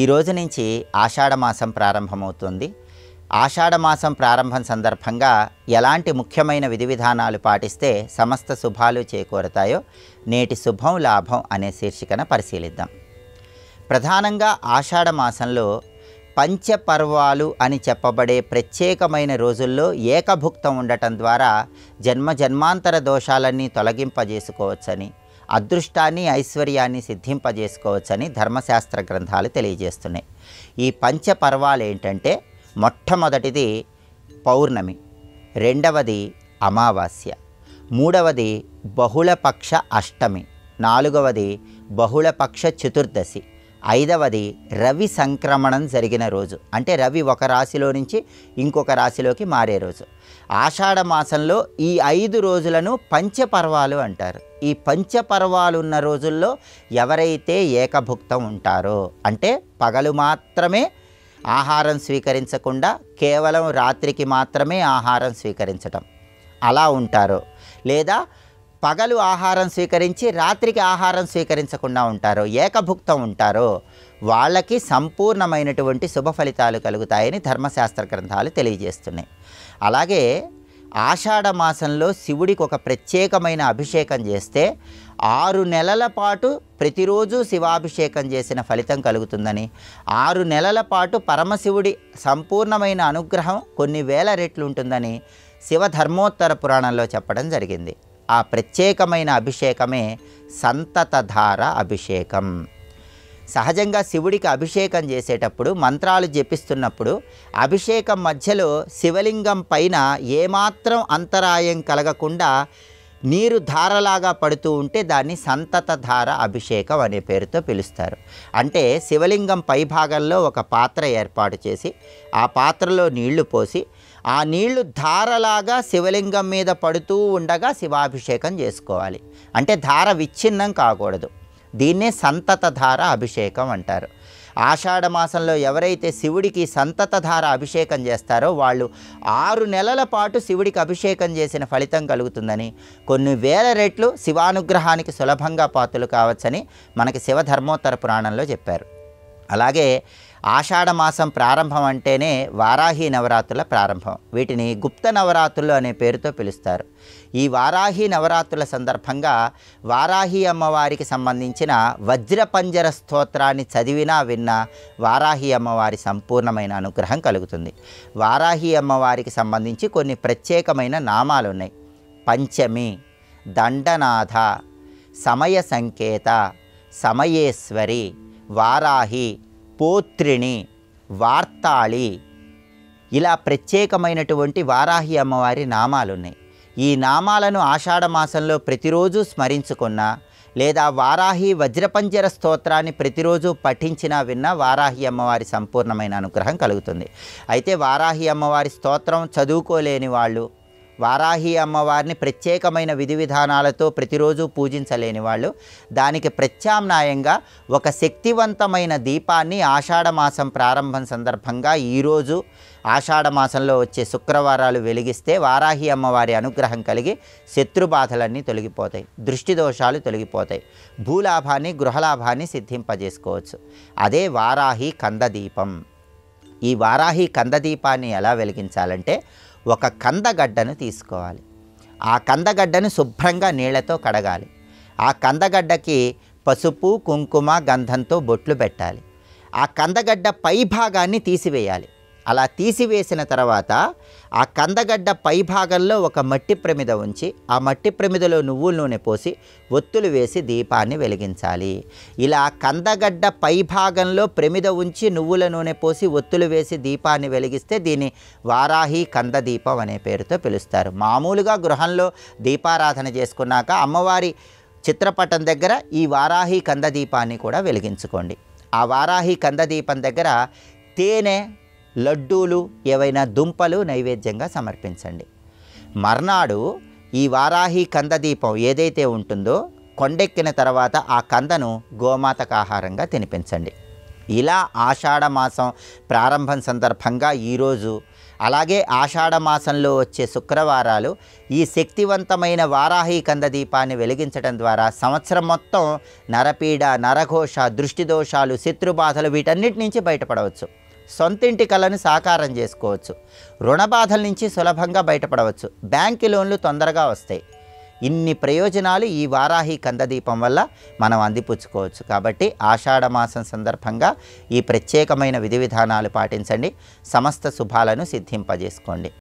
ఈ రోజు నుంచి ఆషాఢమాసం ప్రారంభమవుతుంది. ఆషాఢమాసం ప్రారంభం సందర్భంగా ఎలాంటి ముఖ్యమైన విధి విధానాలు పాటిస్తే సమస్త శుభాలు చేకూరతాయో నేటి శుభం లాభం అనే శీర్షికన పరిశీలిద్దాం. ప్రధానంగా ఆషాఢమాసంలో పంచపర్వాలు అని చెప్పబడే ప్రత్యేకమైన రోజుల్లో ఏకభుక్తం ఉండటం ద్వారా జన్మాంతర దోషాలన్నీ తొలగింపజేసుకోవచ్చని, అదృష్టాన్ని ఐశ్వర్యాన్ని సిద్ధింపజేసుకోవచ్చని ధర్మశాస్త్ర గ్రంథాలు తెలియజేస్తున్నాయి. ఈ పంచపర్వాలు ఏంటంటే, మొట్టమొదటిది పౌర్ణమి, రెండవది అమావాస్య, మూడవది బహుళపక్ష అష్టమి, నాలుగవది బహుళపక్ష చతుర్దశి, ఐదవది రవి సంక్రమణం జరిగిన రోజు, అంటే రవి ఒక రాశిలో నుంచి ఇంకొక రాశిలోకి మారే రోజు. ఆషాఢ మాసంలో ఈ 5 రోజులను పంచపర్వాలు అంటారు. ఈ పంచపర్వాలు ఉన్న రోజుల్లో ఎవరైతే ఏకభుక్తం ఉంటారో, అంటే పగలు మాత్రమే ఆహారం స్వీకరించకుండా కేవలం రాత్రికి మాత్రమే ఆహారం స్వీకరించటం అలా ఉంటారో, లేదా పగలు ఆహారం స్వీకరించి రాత్రికి ఆహారం స్వీకరించకుండా ఉంటారో, ఏకభుక్తం ఉంటారో, వాళ్ళకి సంపూర్ణమైనటువంటి శుభ ఫలితాలు కలుగుతాయని ధర్మశాస్త్ర గ్రంథాలు తెలియజేస్తున్నాయి. అలాగే ఆషాఢ మాసంలో శివుడికి ఒక ప్రత్యేకమైన అభిషేకం చేస్తే 6 నెలల పాటు ప్రతిరోజు శివాభిషేకం చేసిన ఫలితం కలుగుతుందని, 6 నెలల పాటు పరమశివుడి సంపూర్ణమైన అనుగ్రహం కొన్ని వేల రెట్లు ఉంటుందని శివధర్మోత్తర పురాణంలో చెప్పడం జరిగింది. ఆ ప్రత్యేకమైన అభిషేకమే సంతతధార అభిషేకం. సహజంగా శివుడికి అభిషేకం చేసేటప్పుడు మంత్రాలు జపిస్తున్నప్పుడు అభిషేకం మధ్యలో శివలింగం పైన ఏమాత్రం అంతరాయం కలగకుండా నీరు ధారలాగా పడుతూ ఉంటే దాన్ని సంతతధార అభిషేకం అనే పేరుతో పిలుస్తారు. అంటే శివలింగం పైభాగంలో ఒక పాత్ర ఏర్పాటు చేసి ఆ పాత్రలో నీళ్లు పోసి ఆ నీళ్లు ధారలాగా శివలింగం మీద పడుతూ ఉండగా శివాభిషేకం చేసుకోవాలి. అంటే ధార విచ్ఛిన్నం కాకూడదు. దీన్నే సంతతధార అభిషేకం అంటారు. ఆషాఢ మాసంలో ఎవరైతే శివుడికి సంతతధార అభిషేకం చేస్తారో వాళ్ళు 6 నెలల పాటు శివుడికి అభిషేకం చేసిన ఫలితం కలుగుతుందని, కొన్ని వేల రెట్లు శివానుగ్రహానికి సులభంగా పాత్రలు కావచ్చని మనకి శివధర్మోత్తర పురాణంలో చెప్పారు. అలాగే ఆషాఢ మాసం ప్రారంభం అంటేనే వారాహి నవరాత్రుల ప్రారంభం. వీటిని గుప్త నవరాత్రులు అనే పేరుతో పిలుస్తారు. ఈ వారాహి నవరాత్రుల సందర్భంగా వారాహి అమ్మవారికి సంబంధించిన వజ్రపంజర స్తోత్రాన్ని చదివినా విన్నా వారాహి అమ్మవారి సంపూర్ణమైన అనుగ్రహం కలుగుతుంది. వారాహి అమ్మవారికి సంబంధించి కొన్ని ప్రత్యేకమైన నామాలు ఉన్నాయి. పంచమి, దండనాథ, సమయ సంకేత, సమయేశ్వరి, వారాహి, పోత్రిణి, వార్తాళి, ఇలా ప్రత్యేకమైనటువంటి వారాహి అమ్మవారి నామాలు ఉన్నాయి. ఈ నామాలను ఆషాఢ మాసంలో ప్రతిరోజు స్మరించుకున్నా లేదా వారాహి వజ్రపంజర స్తోత్రాన్ని ప్రతిరోజు పఠించినా విన్నా వారాహి అమ్మవారి సంపూర్ణమైన అనుగ్రహం కలుగుతుంది. అయితే వారాహి అమ్మవారి స్తోత్రం చదువుకోలేని వాళ్ళు, వారాహి అమ్మవారిని ప్రత్యేకమైన విధి విధానాలతో ప్రతిరోజు పూజించలేని వాళ్ళు దానికి ప్రత్యామ్నాయంగా ఒక శక్తివంతమైన దీపాన్ని ఆషాఢ మాసం ప్రారంభం సందర్భంగా ఈరోజు ఆషాఢ మాసంలో వచ్చే శుక్రవారాలు వెలిగిస్తే వారాహి అమ్మవారి అనుగ్రహం కలిగి శత్రుబాధలన్నీ తొలగిపోతాయి, దృష్టి దోషాలు తొలగిపోతాయి, భూలాభాన్ని గృహలాభాన్ని సిద్ధింపజేసుకోవచ్చు. అదే వారాహి కందదీపం. ఈ వారాహి కందదీపాన్ని ఎలా వెలిగించాలంటే, ఒక కందగడ్డను తీసుకోవాలి. ఆ కందగడ్డను శుభ్రంగా నీళ్లతో కడగాలి. ఆ కందగడ్డకి పసుపు, కుంకుమ, గంధంతో బొట్లు పెట్టాలి. ఆ కందగడ్డ పై భాగాన్ని తీసివేయాలి. అలా తీసివేసిన తర్వాత ఆ కందగడ్డ పై భాగంలో ఒక మట్టి ప్రమిద ఉంచి ఆ మట్టి ప్రమిదలో నువ్వుల నూనె పోసి ఒత్తులు వేసి దీపాన్ని వెలిగించాలి. ఇలా కందగడ్డ పై భాగంలో ప్రమిద ఉంచి నువ్వుల నూనె పోసి ఒత్తులు వేసి దీపాన్ని వెలిగిస్తే దీన్ని వారాహి కందదీపం అనే పేరుతో పిలుస్తారు. మామూలుగా గృహంలో దీపారాధన చేసుకున్నాక అమ్మవారి చిత్రపటం దగ్గర ఈ వారాహి కందదీపాన్ని కూడా వెలిగించుకోండి. ఆ వారాహి కందదీపం దగ్గర తేనె, లడ్డూలు, ఏవైనా దుంపలు నైవేద్యంగా సమర్పించండి. మర్నాడు ఈ వారాహి కందదీపం ఏదైతే ఉంటుందో కొండెక్కిన తర్వాత ఆ కందను గోమాతకు ఆహారంగా తినిపించండి. ఇలా ఆషాఢ మాసం ప్రారంభం సందర్భంగా ఈరోజు అలాగే ఆషాఢ మాసంలో వచ్చే శుక్రవారాలు ఈ శక్తివంతమైన వారాహి కంద దీపాన్ని వెలిగించడం ద్వారా సంవత్సరం మొత్తం నరపీడ, నరఘోష, దృష్టి దోషాలు, శత్రుబాధలు వీటన్నిటి నుంచి బయటపడవచ్చు. సొంతింటి కలను సాకారం చేసుకోవచ్చు. రుణ బాధల నుంచి సులభంగా బయటపడవచ్చు. బ్యాంకు లోన్లు తొందరగా వస్తాయి. ఇన్ని ప్రయోజనాలు ఈ వారాహి కందదీపం వల్ల మనం అందిపుచ్చుకోవచ్చు. కాబట్టి ఆషాఢ మాసం సందర్భంగా ఈ ప్రత్యేకమైన విధి విధానాలు పాటించండి. సమస్త శుభాలను సిద్ధింపజేసుకోండి.